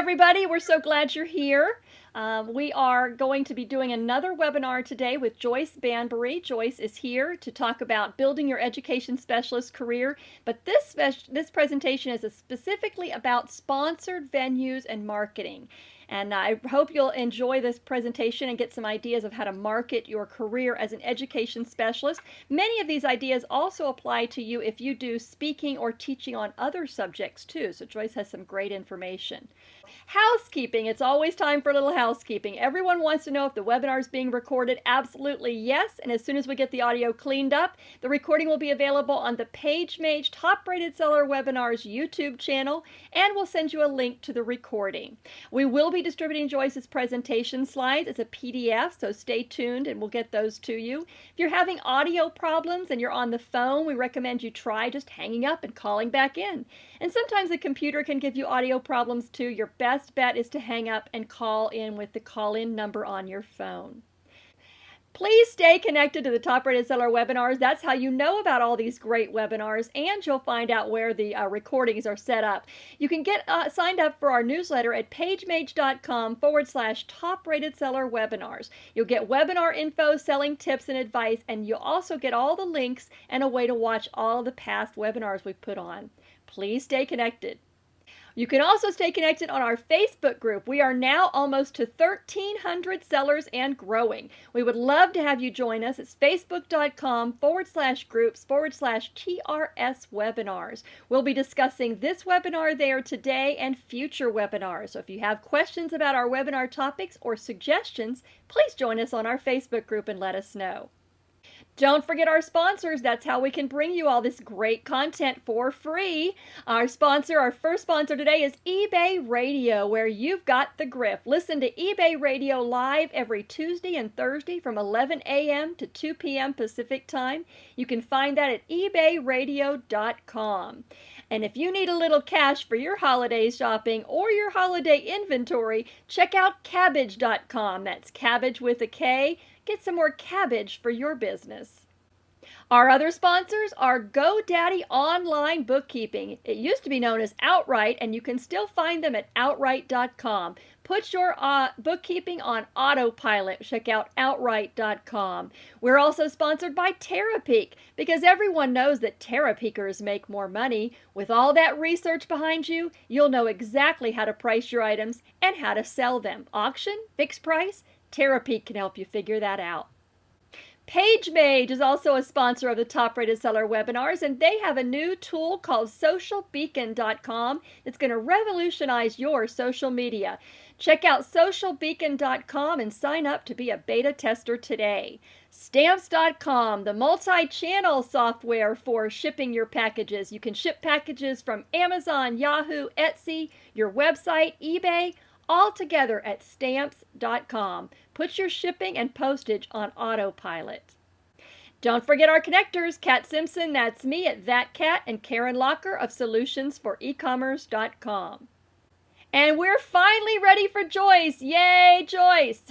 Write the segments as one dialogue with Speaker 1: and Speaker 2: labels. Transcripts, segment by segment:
Speaker 1: everybody. We're so glad you're here. We are going to be doing another webinar today with Joyce Banbury. Joyce is here to talk about building your education specialist career, but this presentation is specifically about sponsored venues and marketing. And I hope you'll enjoy this presentation and get some ideas of how to market your career as an education specialist. Many of these ideas also apply to you if you do speaking or teaching on other subjects too. So Joyce has some great information. Housekeeping. It's always time for a little housekeeping. Everyone wants to know if the webinar is being recorded. Absolutely yes. And as soon as we get the audio cleaned up, the recording will be available on the PageMage Top Rated Seller Webinars YouTube channel, and we'll send you a link to the recording. We will be distributing Joyce's presentation slides as a PDF, so stay tuned and we'll get those to you. If you're having audio problems and you're on the phone, we recommend you try just hanging up and calling back in. And sometimes the computer can give you audio problems too. Your best bet is to hang up and call in with the call-in number on your phone. Please stay connected to the Top Rated Seller webinars. That's how you know about all these great webinars, and you'll find out where the recordings are set up. You can get signed up for our newsletter at pagemage.com/Top Rated Seller webinars. You'll get webinar info, selling tips and advice, and you'll also get all the links and a way to watch all the past webinars we've put on. Please stay connected. You can also stay connected on our Facebook group. We are now almost to 1,300 sellers and growing. We would love to have you join us. It's facebook.com/groups/TRS webinars. We'll be discussing this webinar there today and future webinars. So if you have questions about our webinar topics or suggestions, please join us on our Facebook group and let us know. Don't forget our sponsors. That's how we can bring you all this great content for free. Our first sponsor today is eBay Radio, where you've got the grift. Listen to eBay Radio live every Tuesday and Thursday from 11 a.m. to 2 p.m. Pacific time. You can find that at ebayradio.com. And if you need a little cash for your holiday shopping or your holiday inventory, check out Kabbage.com. That's cabbage with a K. Get some more cabbage for your business. Our other sponsors are GoDaddy Online Bookkeeping. It used to be known as Outright, and you can still find them at outright.com. Put your bookkeeping on autopilot. Check out outright.com. We're also sponsored by Terapeak, because everyone knows that Terapeakers make more money. With all that research behind you, you'll know exactly how to price your items and how to sell them. Auction, fixed price, Terapeak can help you figure that out. PageMage is also a sponsor of the Top Rated Seller webinars, and they have a new tool called socialbeacon.com that's going to revolutionize your social media. Check out socialbeacon.com and sign up to be a beta tester today. Stamps.com, the multi-channel software for shipping your packages. You can ship packages from Amazon, Yahoo, Etsy, your website, eBay, all together at stamps.com. Put your shipping and postage on autopilot. Don't forget our connectors, Kat Simpson, that's me at ThatCat, and Karen Locker of solutionsforecommerce.com. And we're finally ready for Joyce. Yay, Joyce!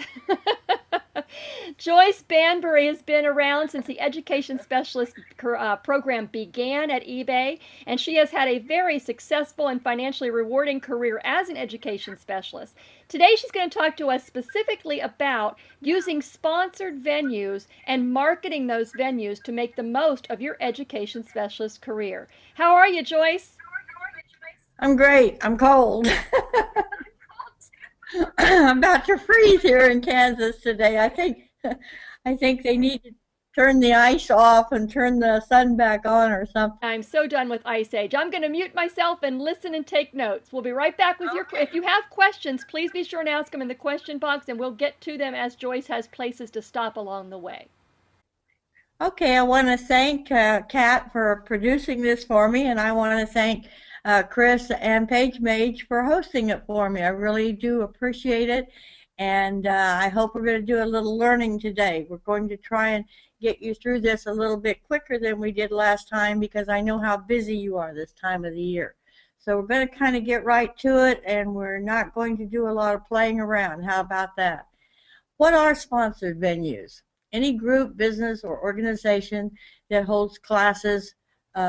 Speaker 1: Joyce Banbury has been around since the Education Specialist program began at eBay, and she has had a very successful and financially rewarding career as an education specialist. Today she's going to talk to us specifically about using sponsored venues and marketing those venues to make the most of your education specialist career. How are you, Joyce?
Speaker 2: I'm great. I'm cold. I'm about to freeze here in Kansas today. I think they need to turn the ice off and turn the sun back on or something.
Speaker 1: I'm so done with Ice Age. I'm going to mute myself and listen and take notes. We'll be right back with if you have questions, please be sure and ask them in the question box, and we'll get to them as Joyce has places to stop along the way.
Speaker 2: Okay, I want to thank Kat for producing this for me, and I want to thank Chris and PageMage for hosting it for me. I really do appreciate it, and I hope we're going to do a little learning today. We're going to try and get you through this a little bit quicker than we did last time, because I know how busy you are this time of the year. So we're going to kind of get right to it, and we're not going to do a lot of playing around. How about that? What are sponsored venues? Any group, business, or organization that holds classes,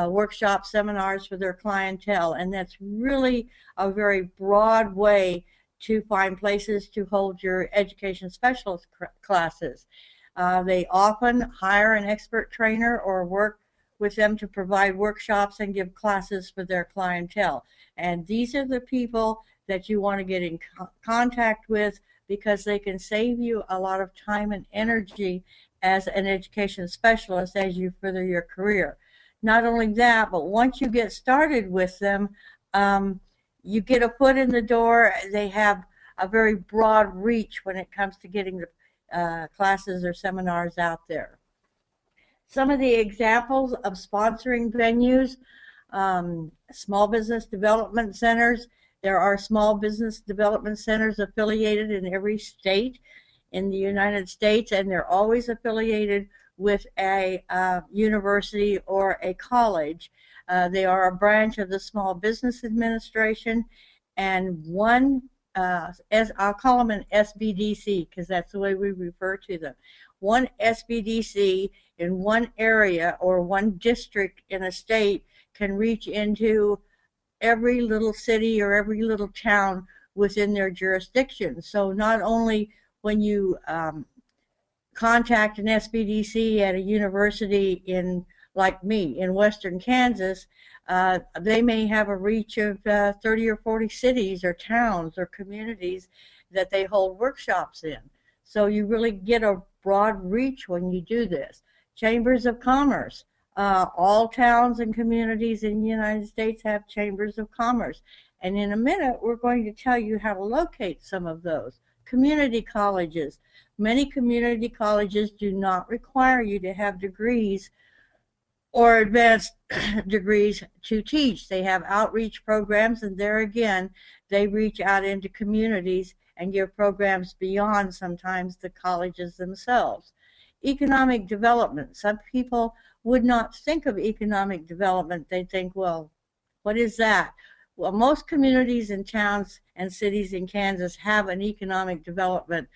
Speaker 2: workshops, seminars for their clientele, and that's really a very broad way to find places to hold your education specialist classes. They often hire an expert trainer or work with them to provide workshops and give classes for their clientele. And these are the people that you want to get in contact with, because they can save you a lot of time and energy as an education specialist as you further your career. Not only that, but once you get started with them, you get a foot in the door. They have a very broad reach when it comes to getting the classes or seminars out there. Some of the examples of sponsoring venues: small business development centers. There are small business development centers affiliated in every state in the United States, and they're always affiliated with a university or a college. They are a branch of the Small Business Administration, and one, as I'll call them an SBDC because that's the way we refer to them. One SBDC in one area or one district in a state can reach into every little city or every little town within their jurisdiction. So not only when you contact an SBDC at a university in, like me, in western Kansas, they may have a reach of 30 or 40 cities or towns or communities that they hold workshops in. So you really get a broad reach when you do this. Chambers of Commerce. All towns and communities in the United States have chambers of commerce. And in a minute, we're going to tell you how to locate some of those. Community colleges. Many community colleges do not require you to have degrees or advanced degrees to teach. They have outreach programs, and there again, they reach out into communities and give programs beyond sometimes the colleges themselves. Economic development. Some people would not think of economic development. They think, well, what is that? Well, most communities and towns and cities in Kansas have an economic development,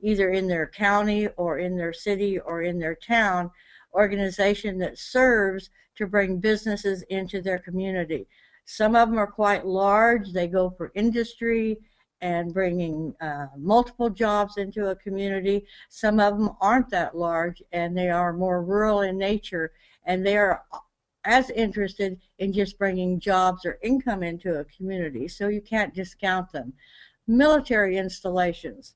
Speaker 2: either in their county or in their city or in their town, organization that serves to bring businesses into their community. Some of them are quite large. They go for industry and bringing multiple jobs into a community. Some of them aren't that large, and they are more rural in nature, and they are as interested in just bringing jobs or income into a community, so you can't discount them. Military installations.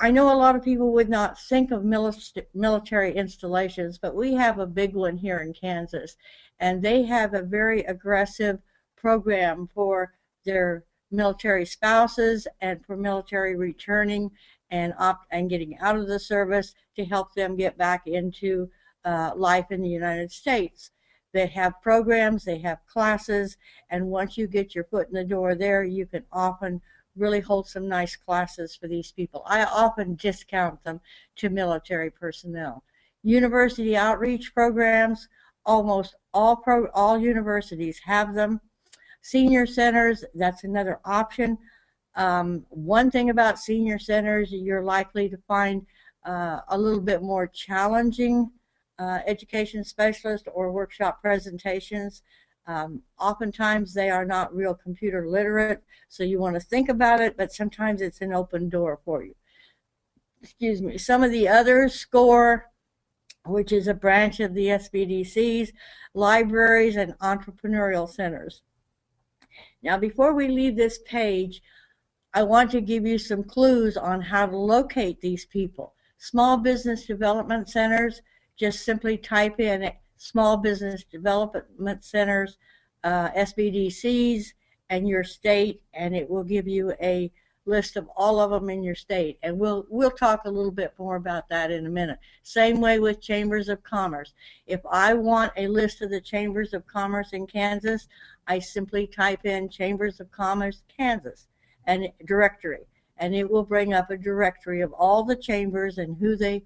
Speaker 2: I know a lot of people would not think of military installations, but we have a big one here in Kansas, and they have a very aggressive program for their military spouses and for military returning and getting out of the service to help them get back into life in the United States. They have programs, they have classes, and once you get your foot in the door there, you can often really hold some nice classes for these people. I often discount them to military personnel. University outreach programs, almost all universities have them. Senior centers, that's another option. One thing about senior centers, you're likely to find a little bit more challenging education specialist or workshop presentations. Oftentimes they are not real computer literate, so you want to think about it, but sometimes it's an open door for you. Excuse me. Some of the others: SCORE, which is a branch of the SBDCs, libraries, and entrepreneurial centers. Now, before we leave this page, I want to give you some clues on how to locate these people. Small business development centers, just simply type in Small Business Development Centers, SBDCs, and your state, and it will give you a list of all of them in your state. And we'll talk a little bit more about that in a minute. Same way with chambers of commerce. If I want a list of the chambers of commerce in Kansas, I simply type in Chambers of Commerce, Kansas, and directory, and it will bring up a directory of all the chambers and who the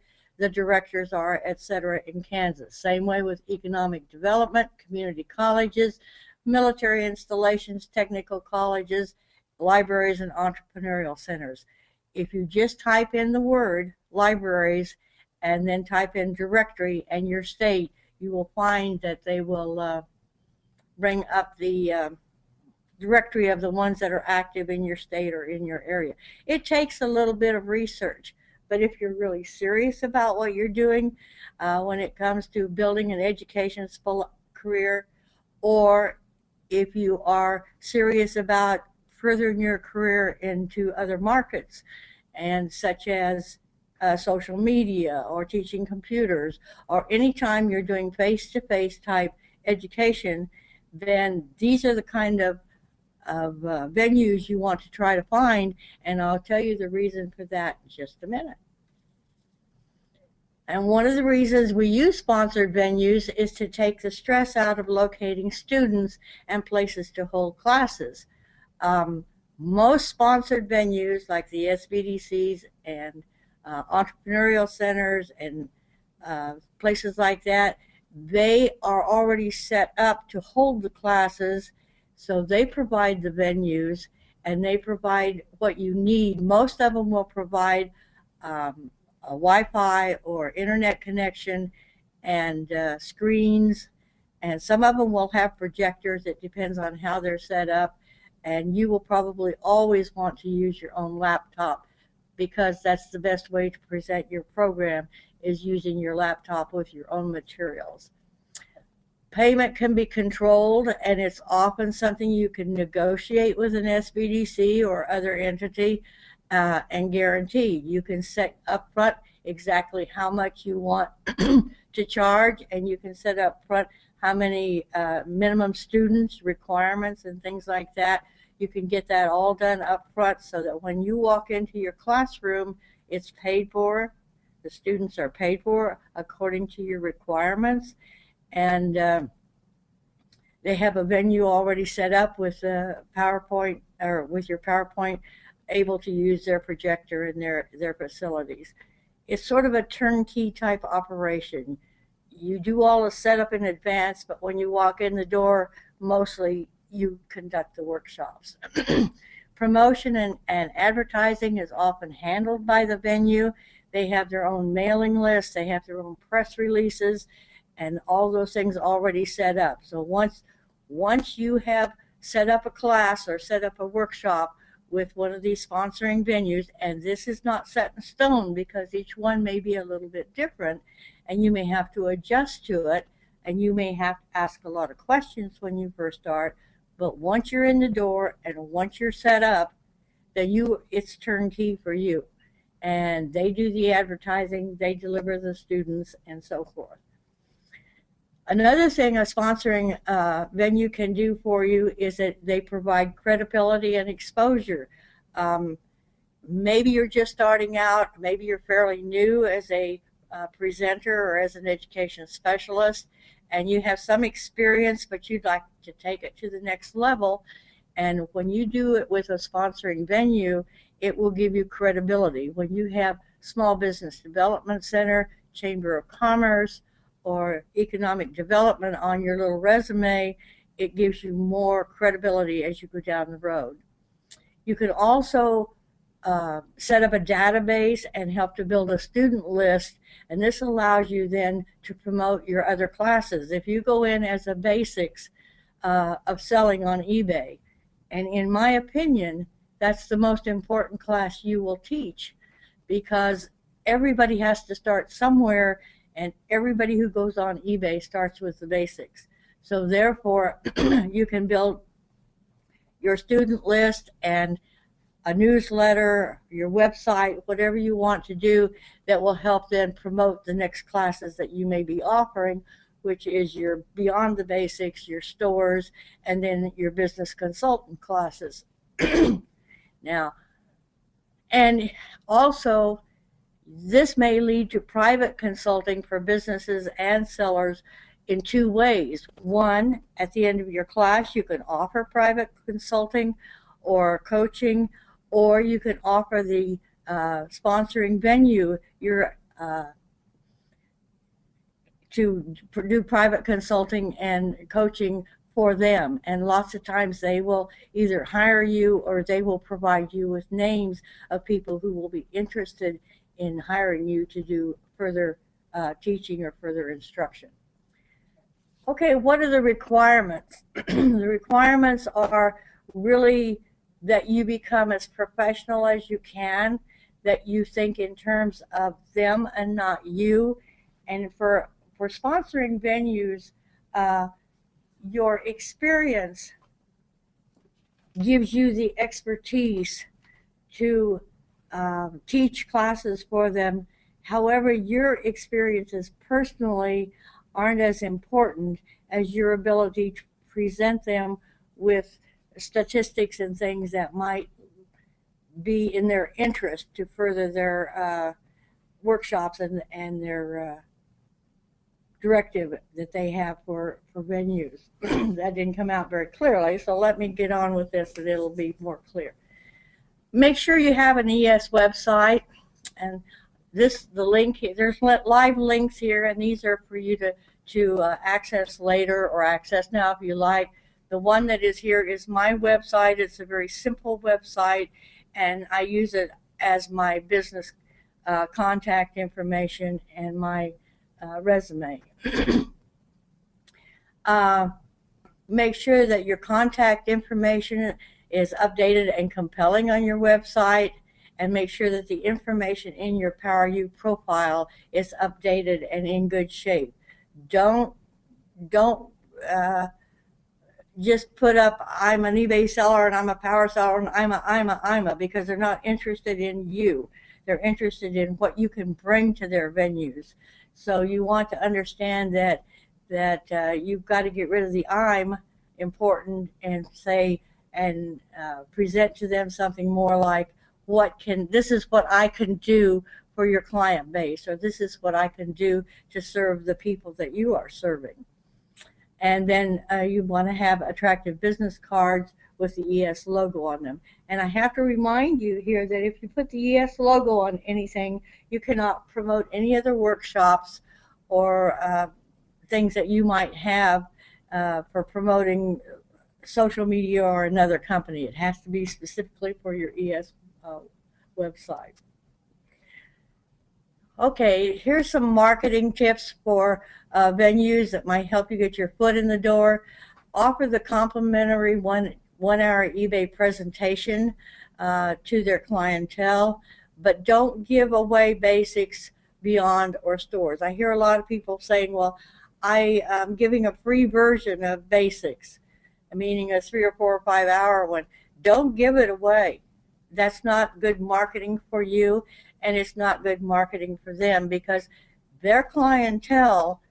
Speaker 2: directors are, etc. in Kansas. Same way with economic development, community colleges, military installations, technical colleges, libraries, and entrepreneurial centers. If you just type in the word libraries and then type in directory and your state, you will find that they will bring up the directory of the ones that are active in your state or in your area. It takes a little bit of research, but if you're really serious about what you're doing when it comes to building an educational career, or if you are serious about furthering your career into other markets, and such as social media or teaching computers, or anytime you're doing face-to-face type education, then these are the kind of venues you want to try to find, and I'll tell you the reason for that in just a minute. And one of the reasons we use sponsored venues is to take the stress out of locating students and places to hold classes. Most sponsored venues like the SBDCs and entrepreneurial centers and places like that, they are already set up to hold the classes, so they provide the venues and they provide what you need. Most of them will provide a Wi-Fi or internet connection and screens, and some of them will have projectors. It depends on how they're set up, and you will probably always want to use your own laptop, because that's the best way to present your program, is using your laptop with your own materials. Payment can be controlled, and it's often something you can negotiate with an SBDC or other entity and guarantee. You can set up front exactly how much you want to charge, and you can set up front how many minimum students, requirements, and things like that. You can get that all done up front so that when you walk into your classroom, it's paid for. The students are paid for according to your requirements, and they have a venue already set up with PowerPoint, or with your PowerPoint, able to use their projector in their facilities. It's sort of a turnkey type operation. You do all the setup in advance, but when you walk in the door, mostly you conduct the workshops. Promotion and advertising is often handled by the venue. They have their own mailing list, they have their own press releases, and all those things already set up. So once you have set up a class or set up a workshop with one of these sponsoring venues, and this is not set in stone because each one may be a little bit different, and you may have to adjust to it, and you may have to ask a lot of questions when you first start, but once you're in the door and once you're set up, then it's turnkey for you. And they do the advertising, they deliver the students, and so forth. Another thing a sponsoring venue can do for you is that they provide credibility and exposure. Maybe you're just starting out, maybe you're fairly new as a presenter or as an education specialist, and you have some experience, but you'd like to take it to the next level. And when you do it with a sponsoring venue, it will give you credibility. When you have Small Business Development Center, Chamber of Commerce, or economic development on your little resume, it gives you more credibility as you go down the road. You can also set up a database and help to build a student list, and this allows you then to promote your other classes. If you go in as a basics of selling on eBay, and in my opinion, that's the most important class you will teach, because everybody has to start somewhere, and everybody who goes on eBay starts with the basics. So therefore, you can build your student list and a newsletter, your website, whatever you want to do that will help then promote the next classes that you may be offering, which is your Beyond the Basics, your stores, and then your business consultant classes. Now, and also, this may lead to private consulting for businesses and sellers in two ways. One, at the end of your class, you can offer private consulting or coaching, or you can offer the sponsoring venue to do private consulting and coaching for them. And lots of times they will either hire you or they will provide you with names of people who will be interested in hiring you to do further teaching or further instruction. Okay, what are the requirements? The requirements are really that you become as professional as you can, that you think in terms of them and not you. And for sponsoring venues, your experience gives you the expertise to teach classes for them. However, your experiences personally aren't as important as your ability to present them with statistics and things that might be in their interest to further their workshops and their directive that they have for venues. That didn't come out very clearly, so let me get on with this and it'll be more clear. Make sure you have an ES website, and the link, there's live links here, and these are for you to access later or access now if you like. The one that is here is my website. It's a very simple website, and I use it as my business contact information and my resume. Make sure that your contact information is updated and compelling on your website, and make sure that the information in your PowerU profile is updated and in good shape. Don't just put up, I'm an eBay seller and I'm a power seller and I'm a, because they're not interested in you. They're interested in what you can bring to their venues. So you want to understand that you've got to get rid of the I'm important and say and present to them something more like, this is what I can do for your client base, or this is what I can do to serve the people that you are serving. And then you want to have attractive business cards with the ES logo on them. And I have to remind you here that if you put the ES logo on anything, you cannot promote any other workshops or things that you might have for promoting social media or another company. It has to be specifically for your ES website. Okay, here's some marketing tips for venues that might help you get your foot in the door. Offer the complimentary one-hour eBay presentation to their clientele, but don't give away basics beyond or stores. I hear a lot of people saying, well, I am giving a free version of basics, meaning a 3 or 4 or 5 hour one. Don't give it away. That's not good marketing for you, and it's not good marketing for them, because their clientele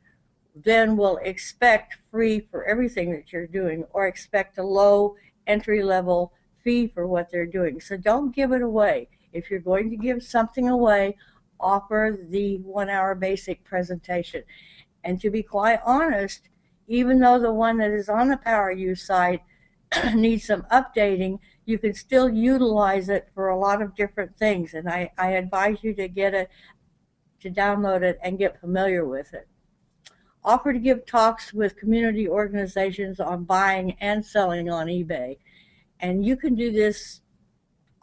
Speaker 2: then will expect free for everything that you're doing, or expect a low entry-level fee for what they're doing. So don't give it away. If you're going to give something away, offer the 1 hour basic presentation. And to be quite honest, even though the one that is on the PowerU site needs some updating, you can still utilize it for a lot of different things. And I advise you to get it, to download it and get familiar with it. Offer to give talks with community organizations on buying and selling on eBay. And you can do this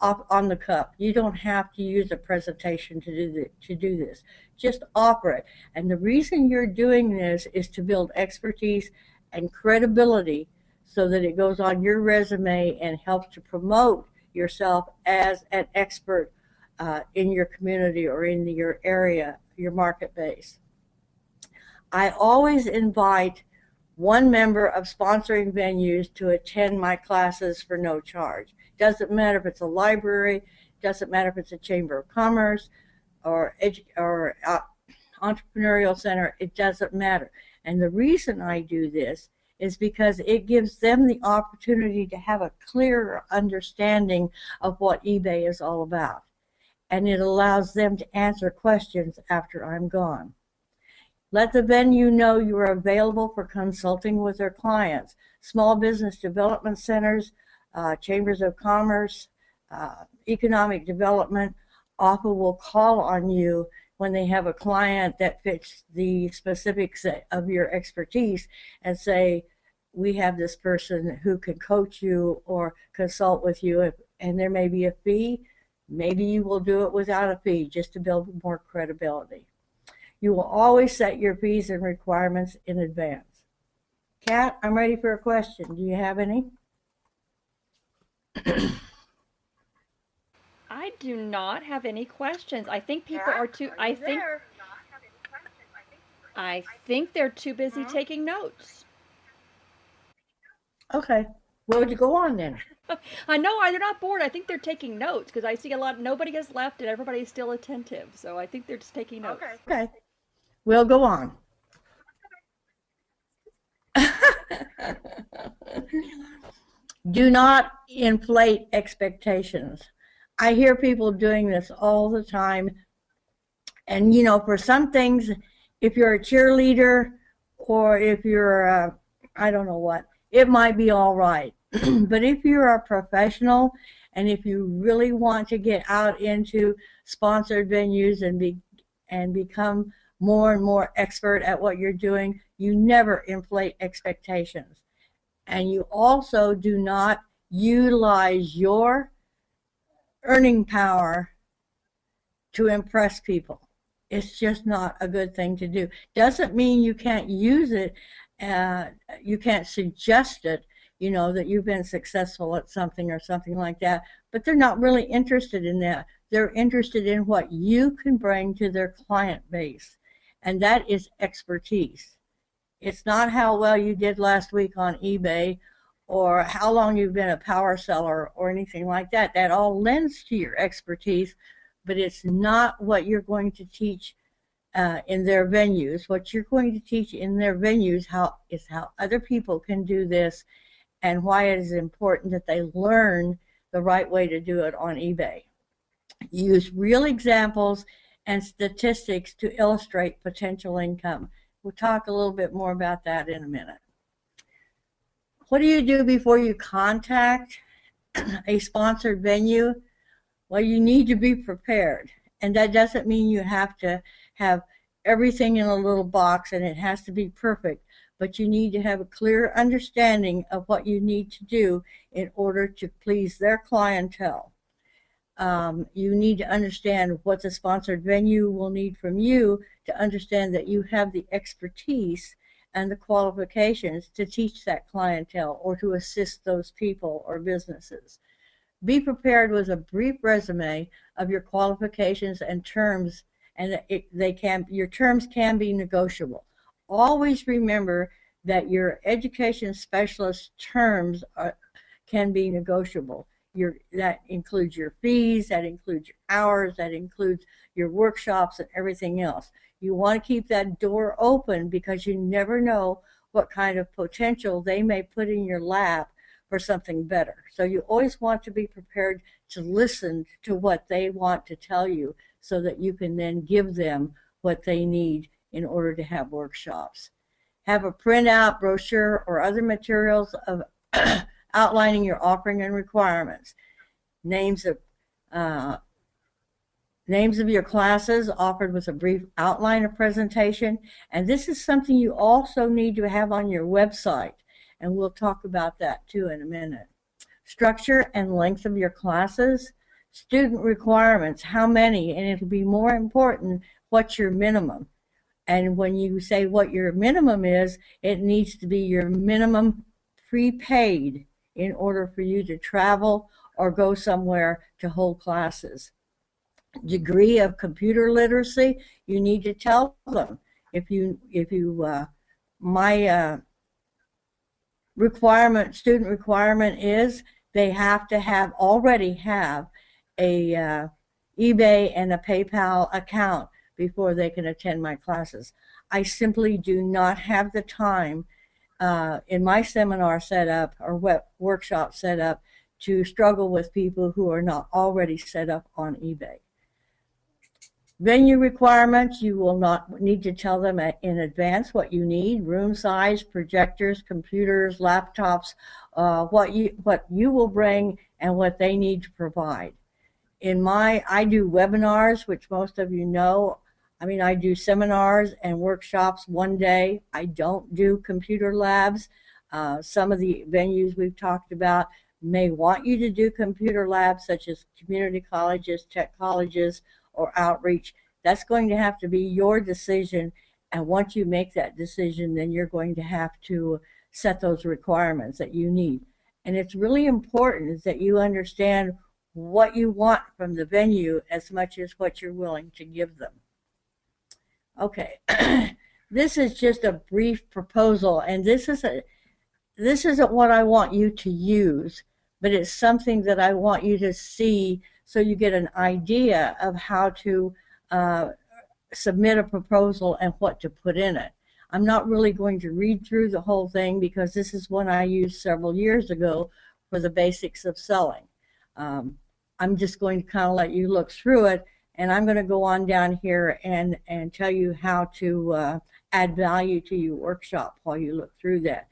Speaker 2: on the cuff. You don't have to use a presentation to do this. Just offer it. And the reason you're doing this is to build expertise and credibility so that it goes on your resume and helps to promote yourself as an expert in your community or in your area, your market base. I always invite one member of sponsoring venues to attend my classes for no charge. Doesn't matter if it's a library, doesn't matter if it's a chamber of commerce or entrepreneurial center, it doesn't matter. And the reason I do this is because it gives them the opportunity to have a clearer understanding of what eBay is all about. And it allows them to answer questions after I'm gone. Let the venue know you are available for consulting with their clients. Small business development centers, chambers of commerce, economic development often will call on you when they have a client that fits the specifics of your expertise and say, we have this person who can coach you or consult with you, and there may be a fee. Maybe you will do it without a fee just to build more credibility. You will always set your fees and requirements in advance. Kat, I'm ready for a question. Do you have any?
Speaker 1: I do not have any questions. I think people
Speaker 2: Kat,
Speaker 1: are too.
Speaker 2: are you there?
Speaker 1: I think they're too busy taking notes.
Speaker 2: Okay. Well, would you go on then?
Speaker 1: I know they're not bored. I think they're taking notes because I see a lot. Nobody has left and everybody's still attentive. So I think they're just taking notes.
Speaker 2: Okay. We'll go on. Do not inflate expectations. I hear people doing this all the time. And, you know, for some things, if you're a cheerleader or if you're, I don't know what, it might be all right. But if you're a professional and if you really want to get out into sponsored venues and become more and more expert at what you're doing, you never inflate expectations. And you also do not utilize your earning power to impress people. It's just not a good thing to do. Doesn't mean you can't use it, you can't suggest it, you know, that you've been successful at something or something like that, but they're not really interested in that. They're interested in what you can bring to their client base, and that is expertise. It's not how well you did last week on eBay or how long you've been a power seller or anything like that. That all lends to your expertise, but it's not what you're going to teach in their venues. What you're going to teach in their venues is how other people can do this and why it is important that they learn the right way to do it on eBay. Use real examples and statistics to illustrate potential income. We'll talk a little bit more about that in a minute. What do you do before you contact a sponsored venue? Well, you need to be prepared. And that doesn't mean you have to have everything in a little box and it has to be perfect, but you need to have a clear understanding of what you need to do in order to please their clientele. You need to understand what the sponsored venue will need from you to understand that you have the expertise and the qualifications to teach that clientele or to assist those people or businesses. Be prepared with a brief resume of your qualifications and terms, and your terms can be negotiable. Always remember that your education specialist terms can be negotiable. That includes your fees, that includes your hours, that includes your workshops and everything else. You want to keep that door open because you never know what kind of potential they may put in your lap for something better. So you always want to be prepared to listen to what they want to tell you so that you can then give them what they need in order to have workshops. Have a printout, brochure, or other materials of outlining your offering and requirements. Names of your classes offered with a brief outline of presentation. And this is something you also need to have on your website. And we'll talk about that too in a minute. Structure and length of your classes. Student requirements, how many, and it'll be more important what's your minimum. And when you say what your minimum is, it needs to be your minimum prepaid in order for you to travel or go somewhere to hold classes. Degree of computer literacy, you need to tell them. My student requirement is they have to already have a eBay and a PayPal account before they can attend my classes. I simply do not have the time in my seminar setup or workshop setup to struggle with people who are not already set up on eBay. Venue requirements, you will not need to tell them in advance what you need: room size, projectors, computers, laptops, what you will bring and what they need to provide. I do webinars, which most of you know. I do seminars and workshops one day. I don't do computer labs. Some of the venues we've talked about may want you to do computer labs, such as community colleges, tech colleges, or outreach. That's going to have to be your decision, and once you make that decision, then you're going to have to set those requirements that you need. And it's really important is that you understand what you want from the venue as much as what you're willing to give them. Okay, this is just a brief proposal, and this isn't what I want you to use, but it's something that I want you to see so you get an idea of how to submit a proposal and what to put in it. I'm not really going to read through the whole thing because this is one I used several years ago for the basics of selling. I'm just going to kind of let you look through it, and I'm going to go on down here and tell you how to add value to your workshop while you look through that.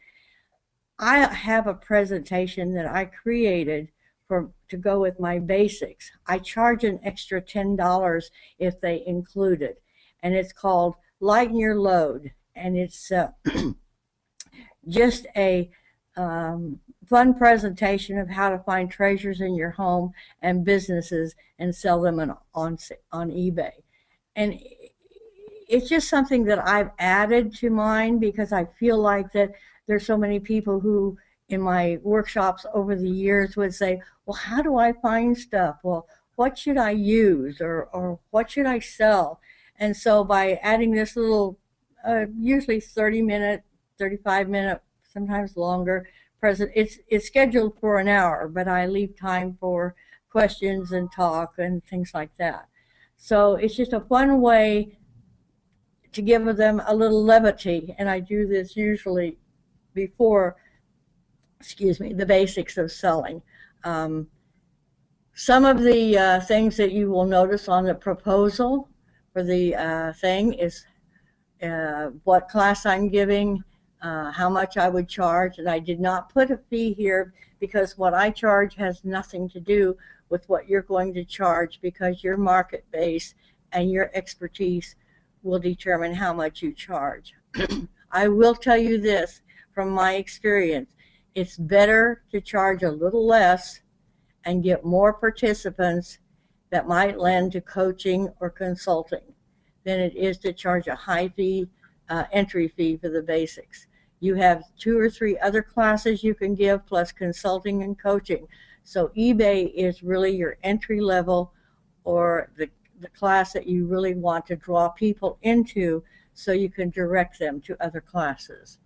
Speaker 2: I have a presentation that I created to go with my basics. I charge an extra $10 if they include it, and it's called Lighten Your Load, and it's just a fun presentation of how to find treasures in your home and businesses and sell them on eBay. And it's just something that I've added to mine because I feel like that there's so many people who in my workshops over the years would say, well, how do I find stuff? Well, what should I use, or what should I sell? And so by adding this little, usually 30-minute, 35-minute, sometimes longer, it's scheduled for an hour, but I leave time for questions and talk and things like that. So it's just a fun way to give them a little levity, and I do this usually before, the basics of selling. Some of the things that you will notice on the proposal for the thing is what class I'm giving, how much I would charge, and I did not put a fee here because what I charge has nothing to do with what you're going to charge, because your market base and your expertise will determine how much you charge. I will tell you this from my experience, it's better to charge a little less and get more participants that might lend to coaching or consulting than it is to charge a high fee, entry fee for the basics. You have 2 or 3 other classes you can give plus consulting and coaching. So eBay is really your entry level, or the class that you really want to draw people into so you can direct them to other classes.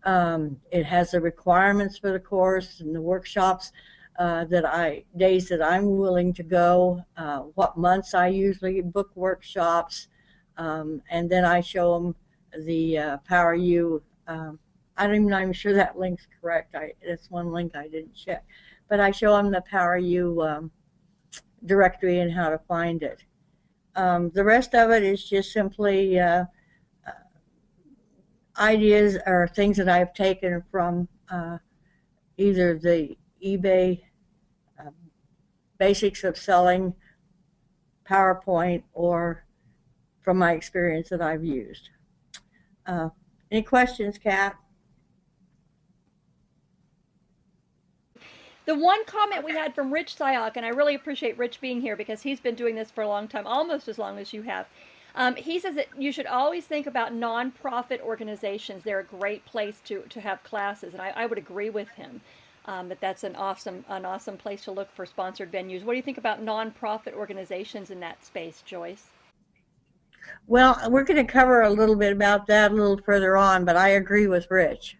Speaker 2: It has the requirements for the course and the workshops days that I'm willing to go, what months I usually book workshops, and then I show them the Power U. I'm not sure that link's correct. It's one link I didn't check, but I show them the Power U directory and how to find it. The rest of it is just simply ideas or things that I've taken from either the eBay basics of selling, PowerPoint, or from my experience that I've used. Any questions, Kat?
Speaker 1: The one comment we had from Rich Syok, and I really appreciate Rich being here because he's been doing this for a long time, almost as long as you have. He says that you should always think about nonprofit organizations. They're a great place to have classes, and I would agree with him that that's an awesome place to look for sponsored venues. What do you think about nonprofit organizations in that space, Joyce?
Speaker 2: Well, we're going to cover a little bit about that a little further on, but I agree with Rich.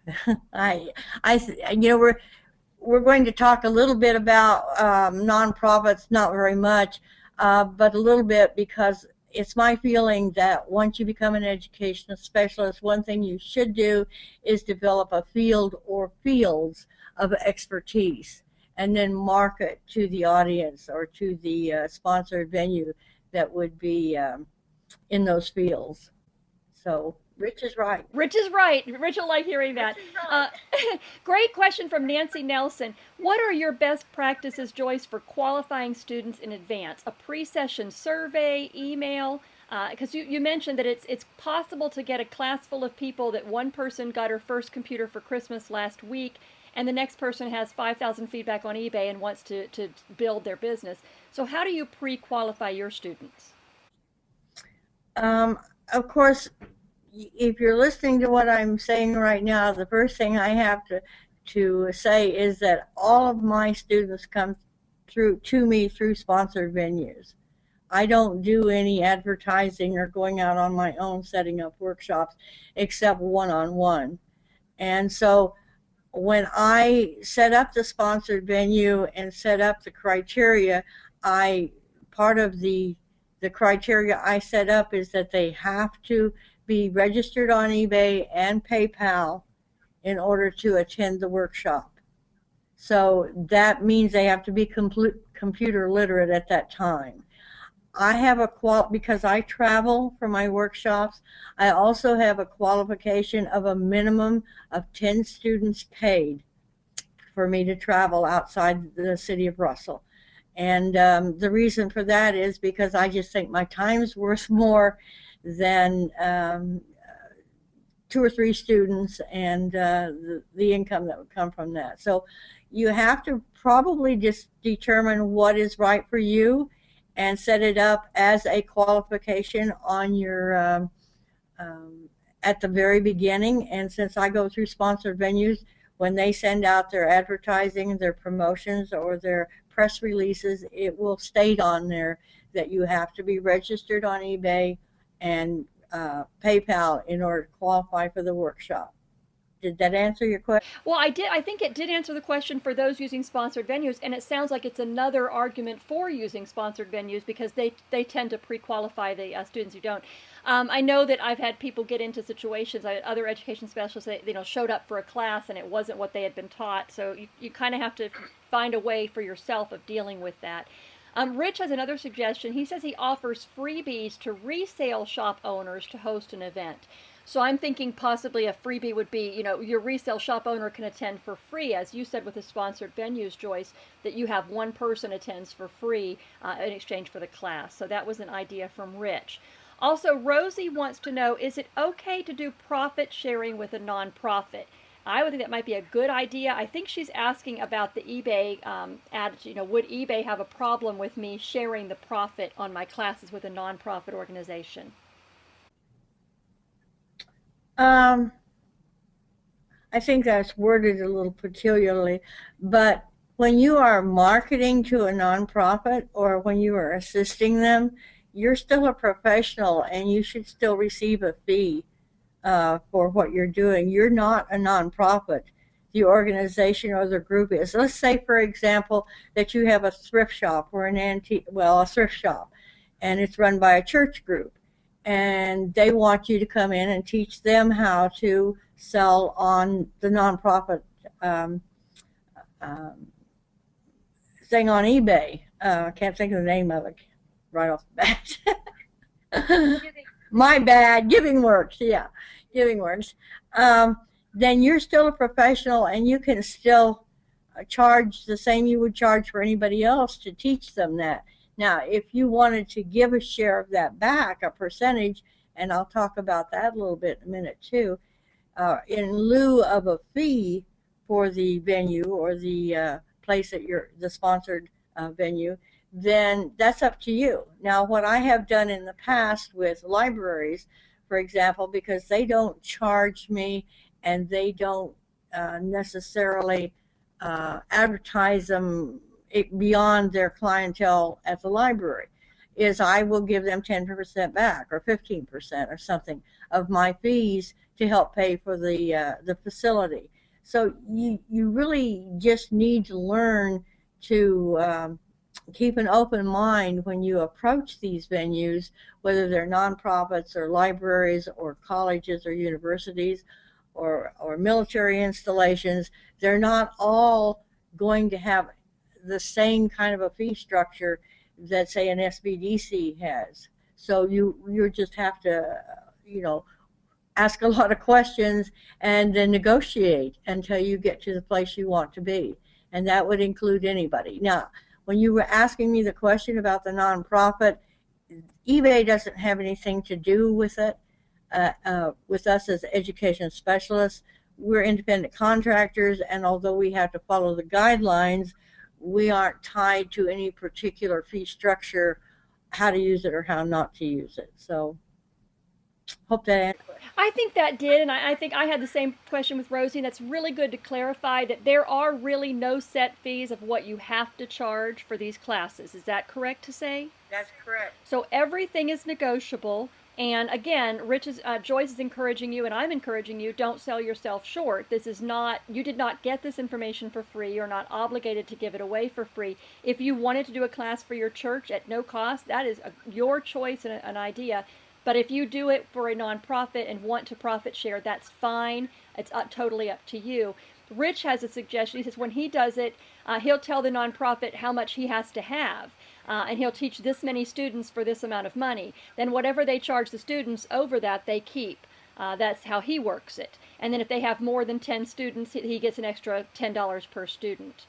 Speaker 2: We're going to talk a little bit about nonprofits, not very much, but a little bit, because it's my feeling that once you become an educational specialist, one thing you should do is develop a field or fields of expertise and then market to the audience or to the sponsored venue that would be in those fields. So Rich is right.
Speaker 1: Rich is right. Rich will like hearing that. Great question from Nancy Nelson. What are your best practices, Joyce, for qualifying students in advance? A pre-session survey, email? Because you mentioned that it's possible to get a class full of people that one person got her first computer for Christmas last week, and the next person has 5,000 feedback on eBay and wants to build their business. So how do you pre-qualify your students?
Speaker 2: Of course, if you're listening to what I'm saying right now, the first thing I have to to say is that all of my students come through to me through sponsored venues. I don't do any advertising or going out on my own setting up workshops except one-on-one. And so when I set up the sponsored venue and set up the criteria, part of the criteria I set up is that they have to be registered on eBay and PayPal in order to attend the workshop. So that means they have to be computer literate at that time. I have because I travel for my workshops, I also have a qualification of a minimum of 10 students paid for me to travel outside the city of Russell. And the reason for that is because I just think my time's worth more than 2 or 3 students and the income that would come from that. So you have to probably just determine what is right for you and set it up as a qualification on your at the very beginning. And since I go through sponsored venues, when they send out their advertising, their promotions, or their press releases, it will state on there that you have to be registered on eBay and PayPal in order to qualify for the workshop. Did that answer your question?
Speaker 1: Well, I think it did answer the question for those using sponsored venues, and it sounds like it's another argument for using sponsored venues because they tend to pre-qualify the students who don't. I know that I've had people get into situations. I had other education specialists that showed up for a class and it wasn't what they had been taught. So you kind of have to find a way for yourself of dealing with that. Rich has another suggestion. He says he offers freebies to resale shop owners to host an event. So I'm thinking possibly a freebie would be, your resale shop owner can attend for free, as you said with the sponsored venues, Joyce, that you have one person attends for free in exchange for the class. So that was an idea from Rich. Also, Rosie wants to know, is it okay to do profit sharing with a nonprofit? I would think that might be a good idea. I think she's asking about the eBay ad. Would eBay have a problem with me sharing the profit on my classes with a nonprofit organization?
Speaker 2: I think that's worded a little peculiarly, but when you are marketing to a nonprofit or when you are assisting them, you're still a professional and you should still receive a fee for what you're doing. You're not a nonprofit. The organization or the group is. Let's say, for example, that you have a thrift shop or a thrift shop, and it's run by a church group. And they want you to come in and teach them how to sell on the nonprofit thing on eBay. I can't think of the name of it right off the bat. My bad. Giving Works. Yeah, Giving Works. Then you're still a professional and you can still charge the same you would charge for anybody else to teach them that. Now, if you wanted to give a share of that back, a percentage, and I'll talk about that a little bit in a minute too, in lieu of a fee for the venue or the place at the sponsored venue, then that's up to you. Now, what I have done in the past with libraries, for example, because they don't charge me and they don't necessarily advertise them beyond their clientele at the library, is I will give them 10% back or 15% or something of my fees to help pay for the facility. So you really just need to learn to keep an open mind when you approach these venues, whether they're nonprofits or libraries or colleges or universities or military installations. They're not all going to have the same kind of a fee structure that, say, an SBDC has. So you just have to, ask a lot of questions and then negotiate until you get to the place you want to be. And that would include anybody. Now, when you were asking me the question about the nonprofit, eBay doesn't have anything to do with it. With us as education specialists, we're independent contractors, and although we have to follow the guidelines, we aren't tied to any particular fee structure, how to use it or how not to use it. So Hope that answers.
Speaker 1: I think that did, and I think I had the same question with Rosie. And that's really good to clarify that there are really no set fees of what you have to charge for these classes. Is that correct to say?
Speaker 2: That's correct.
Speaker 1: So everything is negotiable. And again, Joyce is encouraging you, and I'm encouraging you. Don't sell yourself short. This is not. You did not get this information for free. You're not obligated to give it away for free. If you wanted to do a class for your church at no cost, that is your choice and an idea. But if you do it for a nonprofit and want to profit share, that's fine. It's totally up to you. Rich has a suggestion. He says when he does it, he'll tell the nonprofit how much he has to have. And he'll teach this many students for this amount of money. Then whatever they charge the students over that, they keep. That's how he works it. And then if they have more than 10 students, he gets an extra $10 per student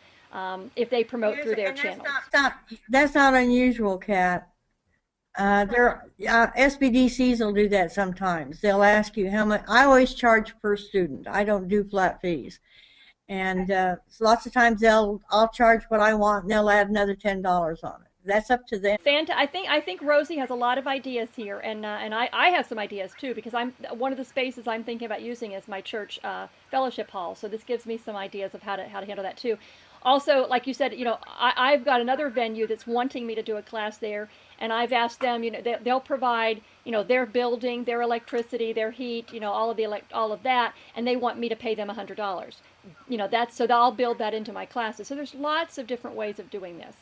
Speaker 1: if they promote through their channels.
Speaker 2: That's not unusual, Kat. SBDCs will do that sometimes. They'll ask you how much. I always charge per student. I don't do flat fees. And so lots of times I'll charge what I want, and they'll add another $10 on it. That's up to them.
Speaker 1: I think Rosie has a lot of ideas here, and I have some ideas too, because I'm one of the spaces I'm thinking about using is my church fellowship hall. So this gives me some ideas of how to handle that too. Also, like you said, I've got another venue that's wanting me to do a class there, and I've asked them, they'll provide, their building, their electricity, their heat, all of that, and they want me to pay them $100. So I'll build that into my classes. So there's lots of different ways of doing this.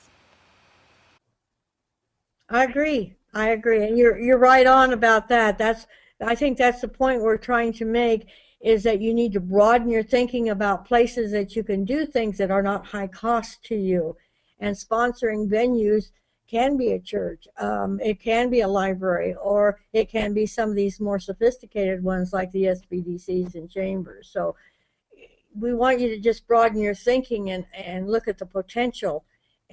Speaker 2: I agree. And you're right on about that. I think that's the point we're trying to make, is that you need to broaden your thinking about places that you can do things that are not high cost to you. And sponsoring venues can be a church, it can be a library, or it can be some of these more sophisticated ones like the SBDCs and chambers. So we want you to just broaden your thinking and look at the potential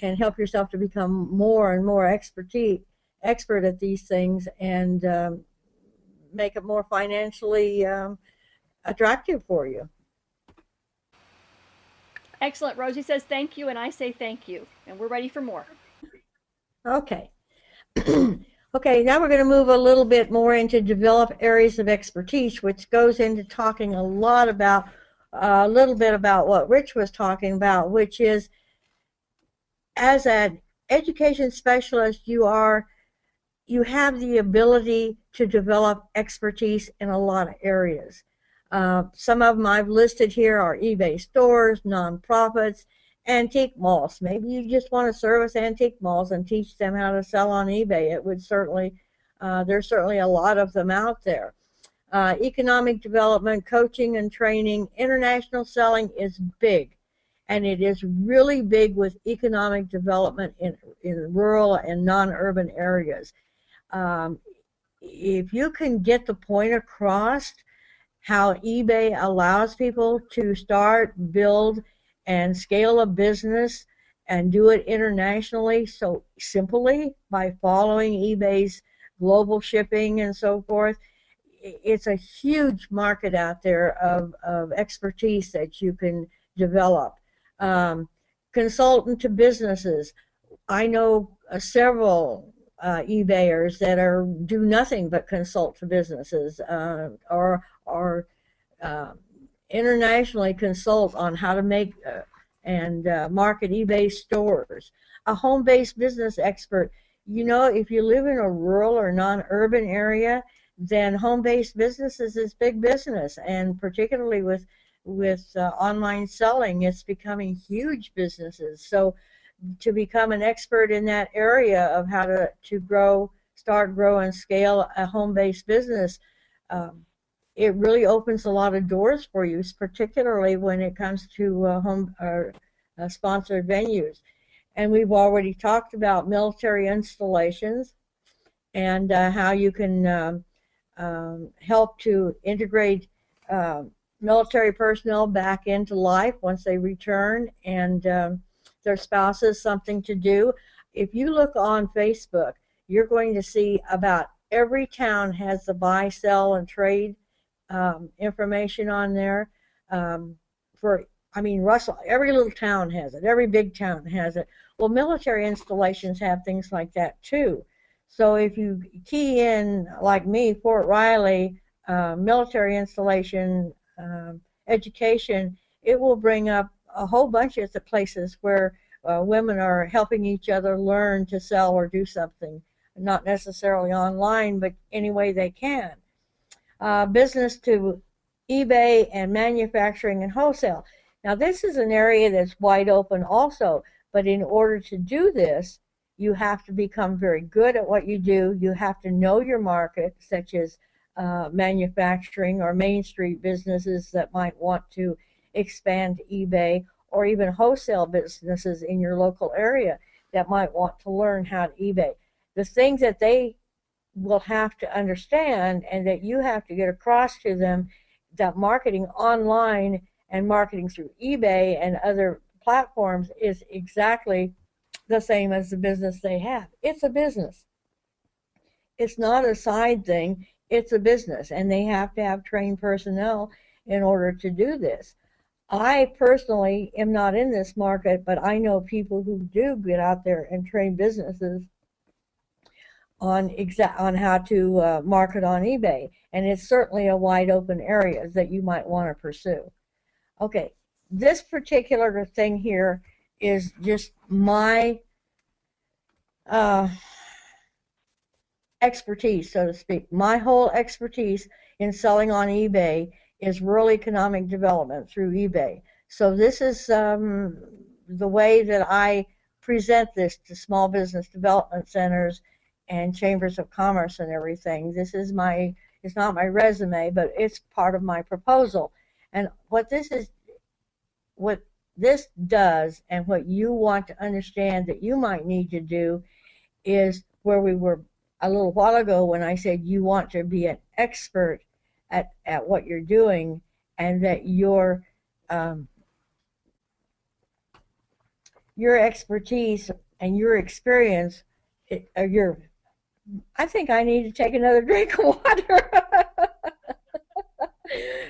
Speaker 2: and help yourself to become more and more expert at these things, and make it more financially attractive for you.
Speaker 1: Excellent. Rosie says thank you, and I say thank you, and we're ready for more.
Speaker 2: Okay. Okay, now we're going to move a little bit more into develop areas of expertise, which goes into talking a little bit about what Rich was talking about, which is, as an education specialist, you have the ability to develop expertise in a lot of areas. Some of them I've listed here are eBay stores, nonprofits, antique malls. Maybe you just want to service antique malls and teach them how to sell on eBay. It would certainly, there's certainly a lot of them out there. Economic development, coaching and training, international selling is big. And it is really big with economic development in rural and non-urban areas. If you can get the point across how eBay allows people to start, build, and scale a business and do it internationally so simply by following eBay's global shipping and so forth, it's a huge market out there of expertise that you can develop. Consultant to businesses. I know several eBayers that do nothing but consult to businesses, or internationally consult on how to make and market eBay stores. A home-based business expert. If you live in a rural or non-urban area, then home-based businesses is big business, and particularly with online selling, it's becoming huge businesses. So to become an expert in that area of how to grow, and scale a home-based business, it really opens a lot of doors for you, particularly when it comes to home or sponsored venues. And we've already talked about military installations and how you can help to integrate military personnel back into life once they return, and their spouses something to do. If you look on Facebook, you're going to see about every town has the buy, sell, and trade information on there. Russell, every little town has it. Every big town has it. Well, military installations have things like that too. So if you key in, like me, Fort Riley, military installation, education, it will bring up a whole bunch of the places where women are helping each other learn to sell or do something, not necessarily online, but any way they can. Business to eBay and manufacturing and wholesale. Now, this is an area that's wide open also, but in order to do this, you have to become very good at what you do. You have to know your market, such as manufacturing or Main Street businesses that might want to expand eBay, or even wholesale businesses in your local area that might want to learn how to eBay. The things that they will have to understand and that you have to get across to them, that marketing online and marketing through eBay and other platforms is exactly the same as the business they have. It's a business. It's not a side thing. It's a business, and they have to have trained personnel in order to do this. I personally am not in this market, but I know people who do get out there and train businesses on how to market on eBay, and it's certainly a wide open area that you might want to pursue. Okay, this particular thing here is just my expertise, so to speak. My whole expertise in selling on eBay is rural economic development through eBay. So this is the way that I present this to small business development centers and chambers of commerce and everything. This is it's not my resume, but it's part of my proposal. And what this does, and what you want to understand that you might need to do, is where we were a little while ago when I said you want to be an expert at what you're doing, and that your expertise and your experience, I think I need to take another drink of water.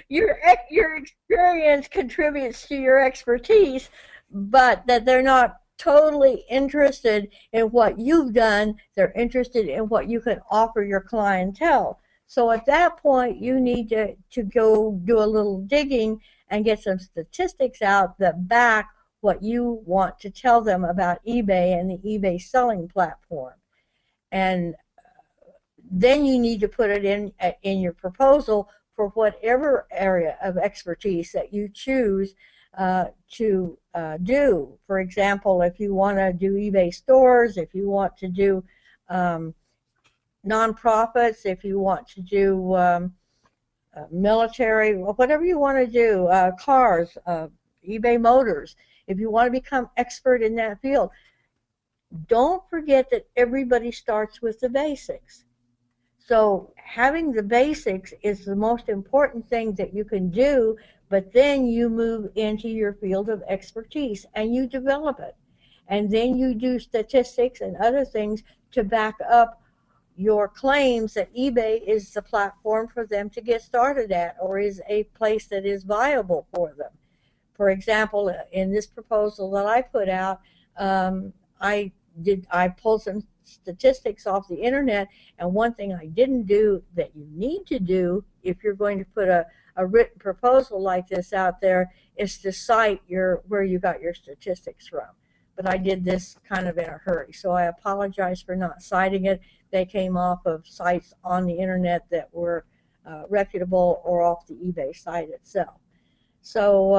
Speaker 2: Your experience contributes to your expertise, but that they're not totally interested in what you've done. They're interested in what you can offer your clientele. So at that point, you need to go do a little digging and get some statistics out that back what you want to tell them about eBay and the eBay selling platform. And then you need to put it in your proposal for whatever area of expertise that you choose to do. For example, if you want to do eBay stores, if you want to do nonprofits, if you want to do military, whatever you want to do, cars, eBay Motors, if you want to become expert in that field, don't forget that everybody starts with the basics. So having the basics is the most important thing that you can do, but then you move into your field of expertise and you develop it. And then you do statistics and other things to back up your claims that eBay is the platform for them to get started at, or is a place that is viable for them. For example, in this proposal that I put out, I pulled some statistics off the internet, and one thing I didn't do that you need to do if you're going to put a written proposal like this out there is to cite where you got your statistics from. But I did this kind of in a hurry, so I apologize for not citing it. They came off of sites on the internet that were reputable, or off the eBay site itself. So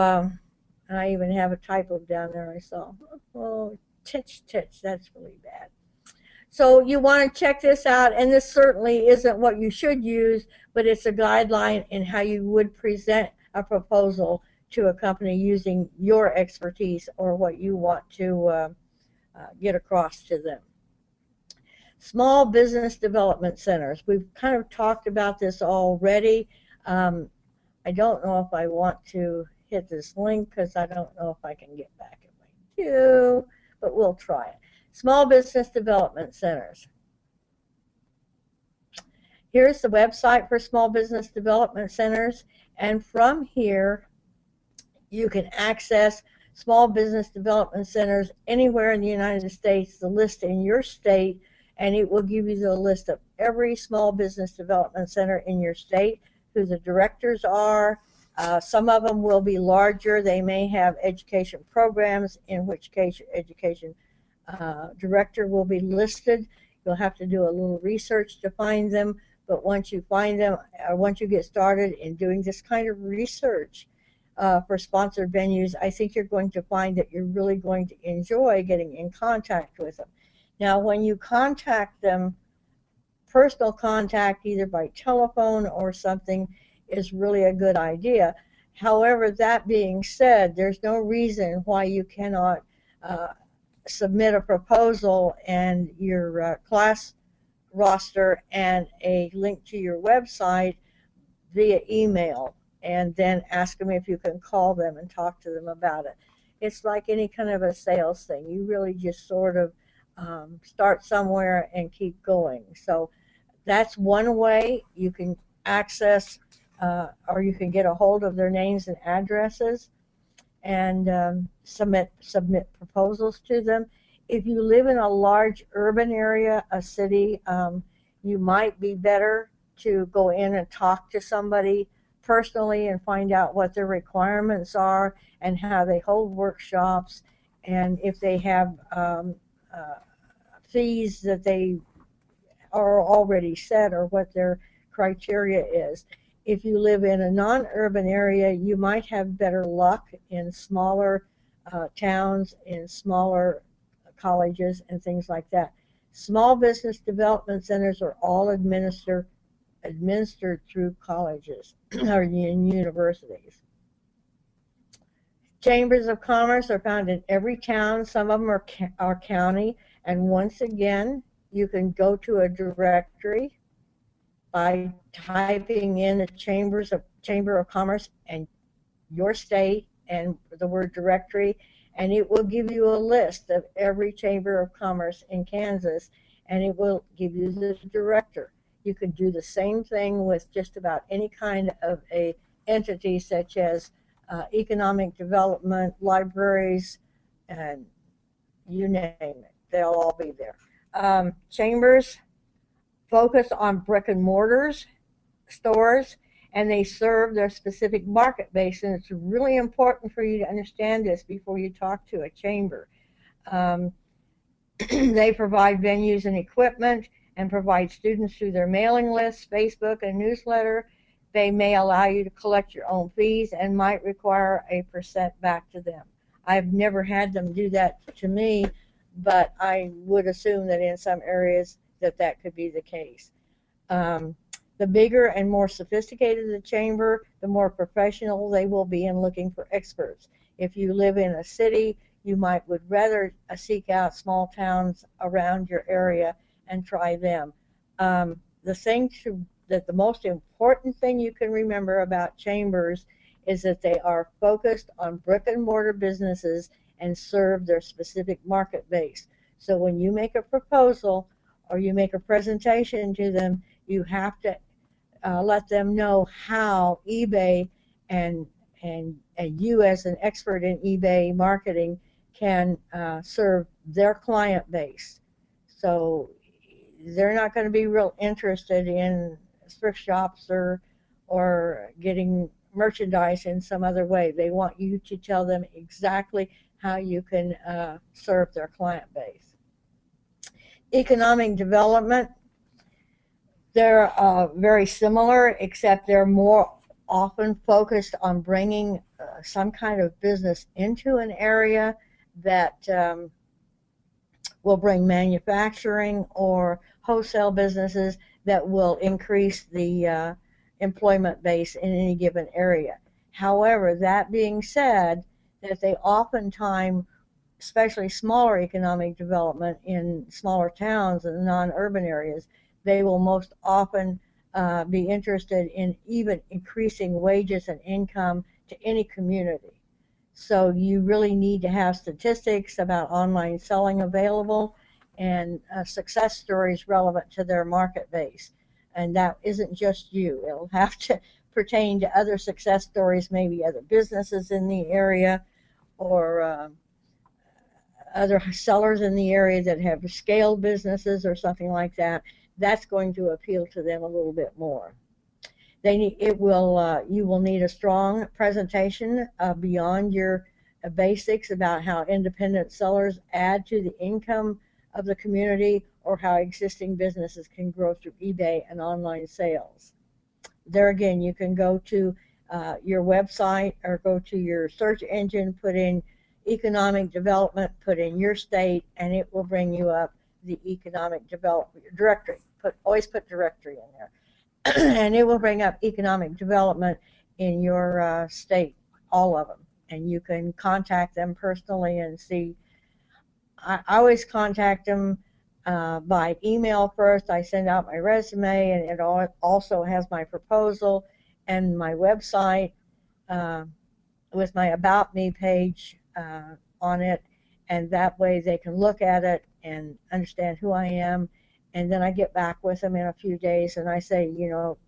Speaker 2: I even have a typo down there I saw. Oh, titch, that's really bad. So you want to check this out, and this certainly isn't what you should use, but it's a guideline in how you would present a proposal to a company using your expertise or what you want to get across to them. Small business development centers. We've kind of talked about this already. I don't know if I want to hit this link because I don't know if I can get back if I do, but we'll try it. Small business development centers. Here's the website for small business development centers, and from here you can access small business development centers anywhere in the United States, the list in your state, and it will give you the list of every small business development center in your state, who the directors are. Some of them will be larger. They may have education programs, in which case your education director will be listed. You'll have to do a little research to find them, but once you find them, once you get started in doing this kind of research for sponsored venues, I think you're going to find that you're really going to enjoy getting in contact with them. Now, when you contact them, personal contact, either by telephone or something, is really a good idea. However, that being said, there's no reason why you cannot submit a proposal and your class roster and a link to your website via email, and then ask them if you can call them and talk to them about it. It's like any kind of a sales thing. You really just sort of start somewhere and keep going. So that's one way you can access or you can get a hold of their names and addresses and submit proposals to them. If you live in a large urban area, a city, you might be better to go in and talk to somebody personally and find out what their requirements are and how they hold workshops, and if they have fees that they are already set or what their criteria is. If you live in a non-urban area, you might have better luck in smaller towns, in smaller colleges and things like that. Small business development centers are all administered through colleges or universities. Chambers of commerce are found in every town. Some of them are county. And once again, you can go to a directory by typing in the Chamber of Commerce and your state and the word directory, and it will give you a list of every Chamber of Commerce in Kansas, and it will give you the director. You can do the same thing with just about any kind of a entity, such as economic development, libraries, and you name it. They'll all be there. Chambers focus on brick and mortars stores, and they serve their specific market base, and it's really important for you to understand this before you talk to a chamber. They provide venues and equipment and provide students through their mailing lists, Facebook, and newsletter. They may allow you to collect your own fees and might require a % back to them. I've never had them do that to me, but I would assume that in some areas that could be the case. The bigger and more sophisticated the chamber, the more professional they will be in looking for experts. If you live in a city, you would rather seek out small towns around your area and try them. The most important thing you can remember about chambers is that they are focused on brick and mortar businesses and serve their specific market base. So when you make a proposal or you make a presentation to them, you have to let them know how eBay and you as an expert in eBay marketing can serve their client base. So they're not going to be real interested in thrift shops or getting merchandise in some other way. They want you to tell them exactly how you can serve their client base. Economic development, they're very similar, except they're more often focused on bringing some kind of business into an area that will bring manufacturing or wholesale businesses that will increase the employment base in any given area. However, that being said, that they oftentimes, especially smaller economic development in smaller towns and non-urban areas, they will most often be interested in even increasing wages and income to any community. So you really need to have statistics about online selling available and success stories relevant to their market base. And that isn't just you. It'll have to pertain to other success stories, maybe other businesses in the area, or other sellers in the area that have scaled businesses or something like that, that's going to appeal to them a little bit more. You will need a strong presentation beyond your basics about how independent sellers add to the income of the community, or how existing businesses can grow through eBay and online sales. There again, you can go to your website or go to your search engine, put in economic development, put in your state, and it will bring you up the economic development directory. Always put directory in there. And it will bring up economic development in your state, all of them. And you can contact them personally and see. I always contact them by email first. I send out my resume, and it also has my proposal and my website with my About Me page on it. And that way they can look at it and understand who I am. And then I get back with them in a few days and I say,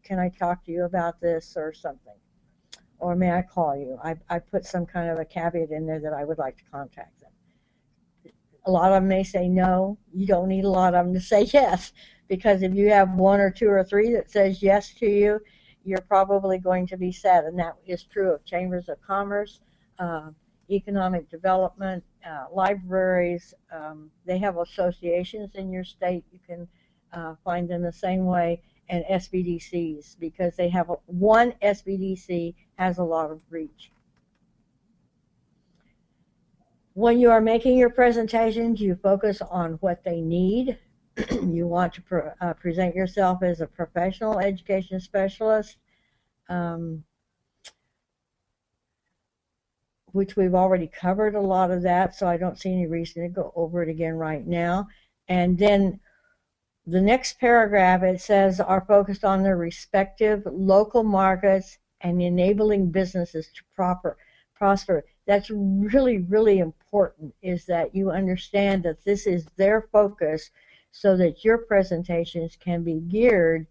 Speaker 2: can I talk to you about this or something? Or may I call you? I put some kind of a caveat in there that I would like to contact them. A lot of them may say no. You don't need a lot of them to say yes, because if you have one or two or three that says yes to you, you're probably going to be set. And that is true of chambers of commerce, economic development, libraries. They have associations in your state. You can find them the same way, and SBDCs, because they have one SBDC has a lot of reach. When you are making your presentations, you focus on what they need. You want to present yourself as a professional education specialist, which we've already covered a lot of that, so I don't see any reason to go over it again right now. And then the next paragraph, it says, are focused on their respective local markets and enabling businesses to prosper. That's really, really important, is that you understand that this is their focus, so that your presentations can be geared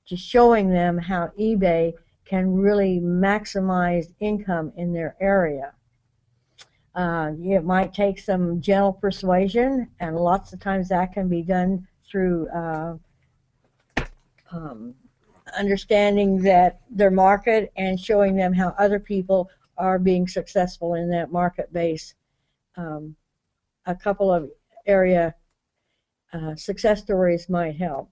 Speaker 2: to showing them how eBay can really maximize income in their area. It might take some gentle persuasion, and lots of times that can be done through understanding that their market and showing them how other people are being successful in that market base. A couple of area success stories might help.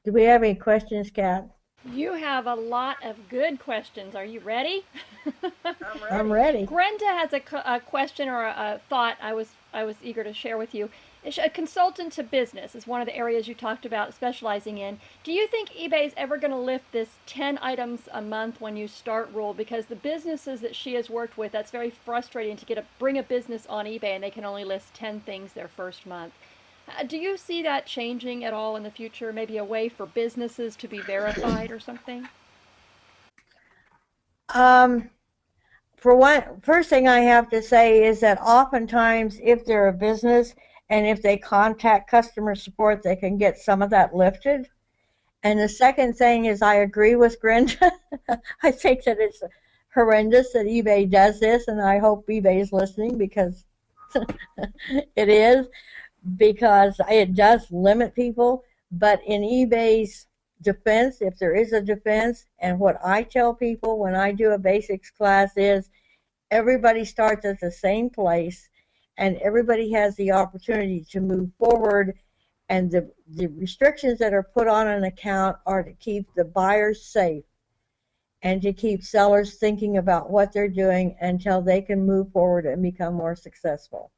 Speaker 2: Do we have any questions, Kat?
Speaker 1: You have a lot of good questions. Are you ready?
Speaker 2: I'm ready.
Speaker 1: Brenda has a question or a thought I was eager to share with you. A consultant to business is one of the areas you talked about specializing in. Do you think eBay is ever going to lift this 10 items a month when you start rule? Because the businesses that she has worked with, that's very frustrating to bring a business on eBay and they can only list 10 things their first month. Do you see that changing at all in the future? Maybe a way for businesses to be verified or something?
Speaker 2: For one, first thing I have to say is that oftentimes if they're a business and if they contact customer support, they can get some of that lifted. And the second thing is, I agree with Brenda. I think that it's horrendous that eBay does this, and I hope eBay is listening, because it is, because it does limit people. But in eBay's defense, if there is a defense, and what I tell people when I do a basics class is, everybody starts at the same place and everybody has the opportunity to move forward, and the restrictions that are put on an account are to keep the buyers safe and to keep sellers thinking about what they're doing until they can move forward and become more successful.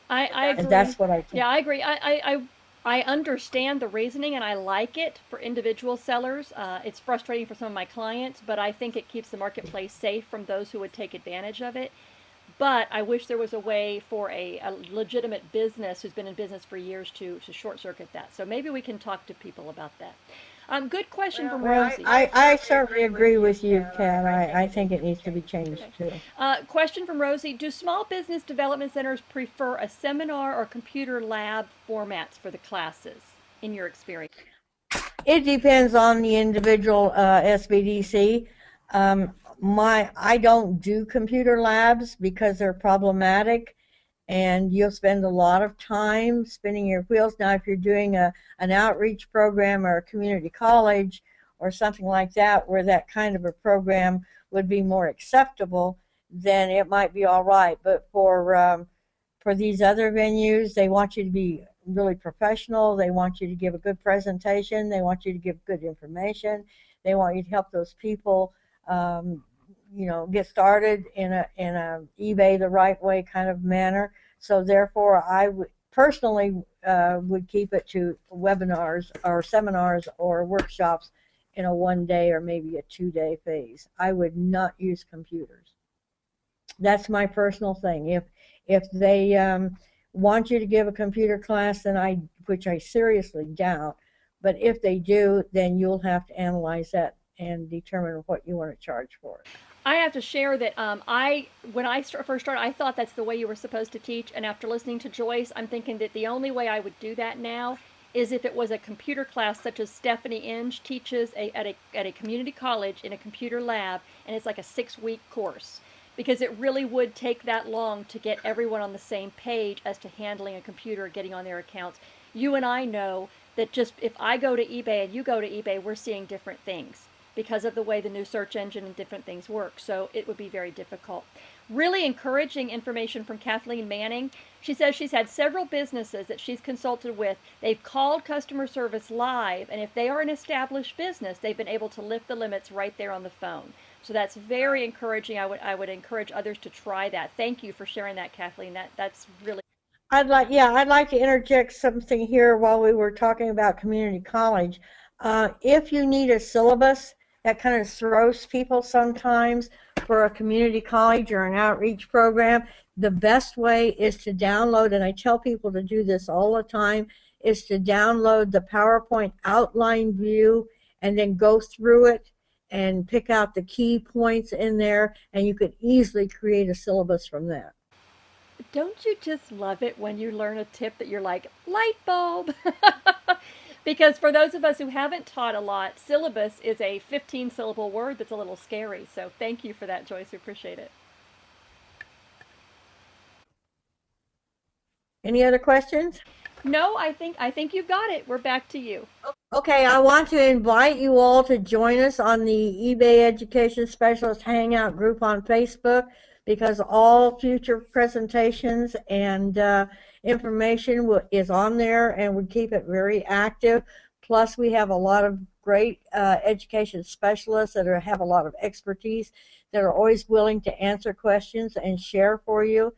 Speaker 1: I agree.
Speaker 2: And that's what I think.
Speaker 1: Yeah, I agree. I understand the reasoning, and I like it for individual sellers. It's frustrating for some of my clients, but I think it keeps the marketplace safe from those who would take advantage of it. But I wish there was a way for a legitimate business who's been in business for years to short-circuit that. So maybe we can talk to people about that. Good question from Rosie.
Speaker 2: I certainly agree with you, Kat. I think it needs to be changed too.
Speaker 1: Question from Rosie. Do small business development centers prefer a seminar or computer lab formats for the classes, in your experience?
Speaker 2: It depends on the individual SBDC. I don't do computer labs because they're problematic, and you'll spend a lot of time spinning your wheels. Now, if you're doing an outreach program or a community college or something like that, where that kind of a program would be more acceptable, then it might be all right. But for these other venues, they want you to be really professional. They want you to give a good presentation. They want you to give good information. They want you to help those people, get started in a eBay the right way kind of manner. So therefore, I would personally would keep it to webinars or seminars or workshops in a 1 day or maybe a 2 day phase. I would not use computers. That's my personal thing. If they want you to give a computer class, then which I seriously doubt, but if they do, then you'll have to analyze that and determine what you want to charge for it.
Speaker 1: I have to share that when I first started, I thought that's the way you were supposed to teach. And after listening to Joyce, I'm thinking that the only way I would do that now is if it was a computer class such as Stephanie Inge teaches at a community college in a computer lab, and it's like a 6-week course. Because it really would take that long to get everyone on the same page as to handling a computer, getting on their accounts. You and I know that just if I go to eBay and you go to eBay, we're seeing different things because of the way the new search engine and different things work. So it would be very difficult. Really encouraging information from Kathleen Manning. She says she's had several businesses that she's consulted with. They've called customer service live, and if they are an established business, they've been able to lift the limits right there on the phone. So that's very encouraging. I would encourage others to try that. Thank you for sharing that, Kathleen. That's really.
Speaker 2: I'd like to interject something here while we were talking about community college. If you need a syllabus, that kind of throws people sometimes for a community college or an outreach program. The best way is to download, and I tell people to do this all the time, is to download the PowerPoint outline view and then go through it and pick out the key points in there, and you could easily create a syllabus from that.
Speaker 1: Don't you just love it when you learn a tip that you're like, light bulb? Because for those of us who haven't taught a lot, syllabus is a 15-syllable word that's a little scary. So thank you for that, Joyce. We appreciate it.
Speaker 2: Any other questions?
Speaker 1: No, I think you've got it. We're back to you.
Speaker 2: Okay, I want to invite you all to join us on the eBay Education Specialist Hangout group on Facebook, because all future presentations and information is on there, and we keep it very active. Plus, we have a lot of great education specialists that have a lot of expertise that are always willing to answer questions and share for you.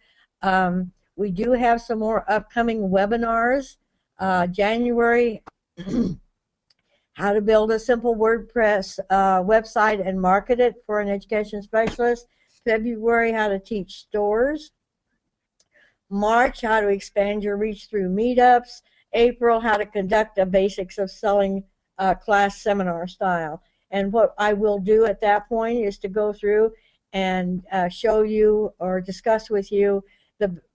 Speaker 2: We do have some more upcoming webinars. January, how to build a simple WordPress website and market it for an education specialist. February, how to teach stores. March, how to expand your reach through meetups. April, how to conduct the basics of selling class seminar style. And what I will do at that point is to go through and show you or discuss with you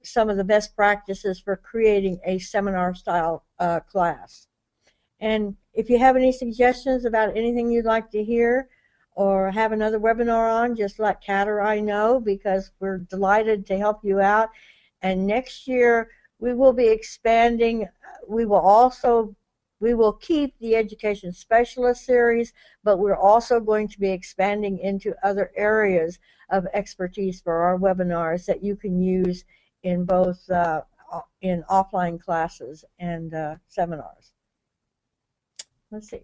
Speaker 2: some of the best practices for creating a seminar style class. And if you have any suggestions about anything you'd like to hear or have another webinar on, just let Kat or I know, because we're delighted to help you out. And next year we will be expanding. We will keep the Education Specialist series, but we're also going to be expanding into other areas of expertise for our webinars that you can use in both in offline classes and seminars. Let's see.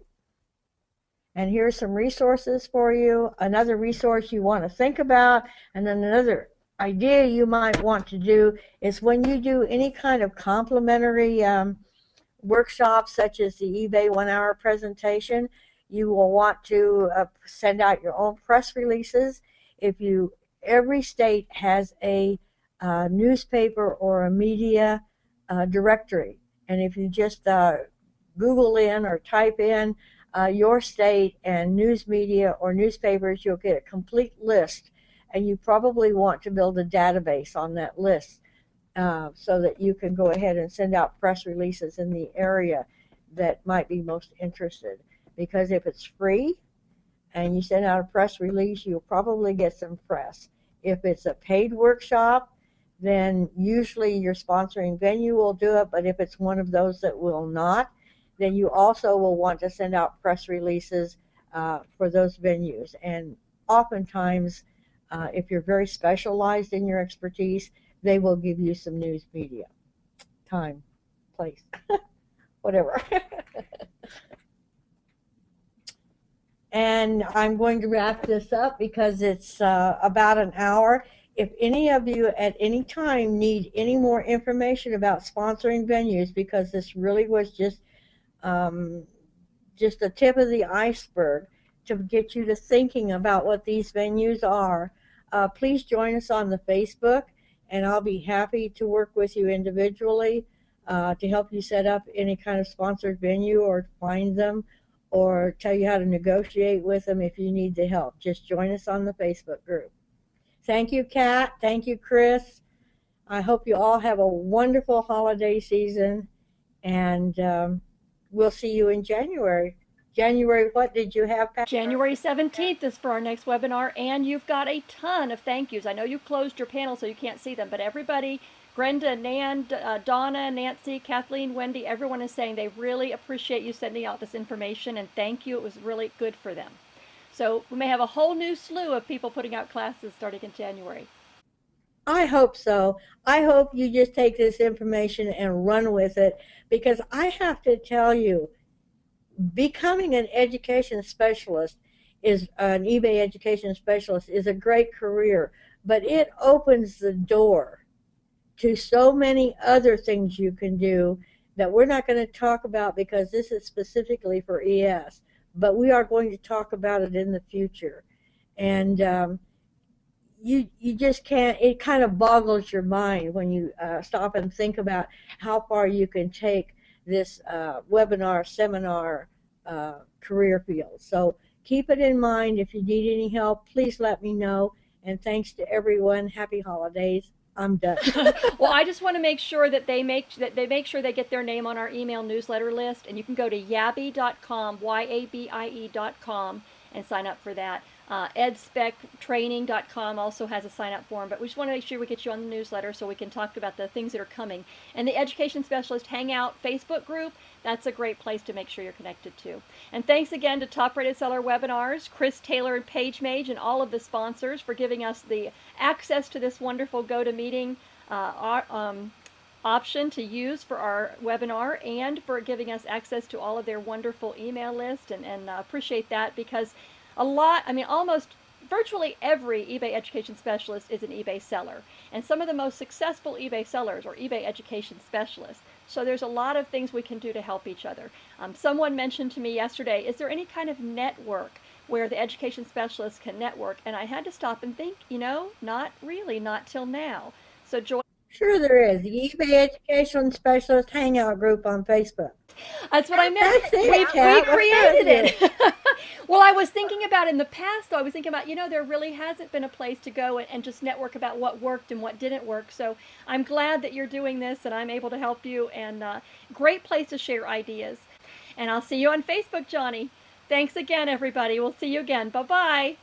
Speaker 2: And here's some resources for you. Another resource you want to think about, and then another idea you might want to do is when you do any kind of complimentary workshops, such as the eBay 1-hour presentation, you will want to send out your own press releases. Every state has a newspaper or a media directory, and if you just Google in or type in your state and news media or newspapers, you'll get a complete list, and you probably want to build a database on that list so that you can go ahead and send out press releases in the area that might be most interested. Because if it's free, and you send out a press release, you'll probably get some press. If it's a paid workshop, then usually your sponsoring venue will do it, but if it's one of those that will not, then you also will want to send out press releases for those venues. And oftentimes, if you're very specialized in your expertise, they will give you some news media. Time, place, whatever. And I'm going to wrap this up because it's about an hour. If any of you at any time need any more information about sponsoring venues, because this really was just the tip of the iceberg to get you to thinking about what these venues are, please join us on the Facebook, and I'll be happy to work with you individually to help you set up any kind of sponsored venue or find them or tell you how to negotiate with them if you need the help. Just join us on the Facebook group. Thank you, Kat. Thank you, Chris. I hope you all have a wonderful holiday season, and we'll see you in January. January, what did you have, Pat?
Speaker 1: January 17th is for our next webinar, and you've got a ton of thank yous. I know you closed your panel so you can't see them, but everybody, Brenda, Nan, Donna, Nancy, Kathleen, Wendy, everyone is saying they really appreciate you sending out this information, and thank you. It was really good for them. So we may have a whole new slew of people putting out classes starting in January.
Speaker 2: I hope so. I hope you just take this information and run with it, because I have to tell you, becoming an education specialist is an eBay education specialist is a great career, but it opens the door to so many other things you can do that we're not going to talk about because this is specifically for ES, but we are going to talk about it in the future. And you just can't, it kind of boggles your mind when you stop and think about how far you can take this webinar, seminar, career field. So keep it in mind. If you need any help, please let me know. And thanks to everyone. Happy holidays. I'm done.
Speaker 1: Well, I just want to make sure that they make sure they get their name on our email newsletter list, and you can go to yabie.com, YABIE.com, and sign up for that. edspectraining.com also has a sign up form, but we just want to make sure we get you on the newsletter so we can talk about the things that are coming. And the Education Specialist Hangout Facebook group, that's a great place to make sure you're connected to. And thanks again to Top Rated Seller Webinars, Chris Taylor and Paige Mage, and all of the sponsors for giving us the access to this wonderful GoToMeeting option to use for our webinar, and for giving us access to all of their wonderful email list, and appreciate that, because almost virtually every eBay education specialist is an eBay seller, and some of the most successful eBay sellers are eBay education specialists. So there's a lot of things we can do to help each other. Someone mentioned to me yesterday, is there any kind of network where the education specialists can network? And I had to stop and think, not really, not till now. So Joy.
Speaker 2: Sure there is. The eBay Education Specialist Hangout group on Facebook.
Speaker 1: That's what I meant. We created it. Well, I was thinking about in the past, though, I was thinking about, there really hasn't been a place to go and just network about what worked and what didn't work. So I'm glad that you're doing this and I'm able to help you, and great place to share ideas. And I'll see you on Facebook, Johnny. Thanks again, everybody. We'll see you again. Bye-bye.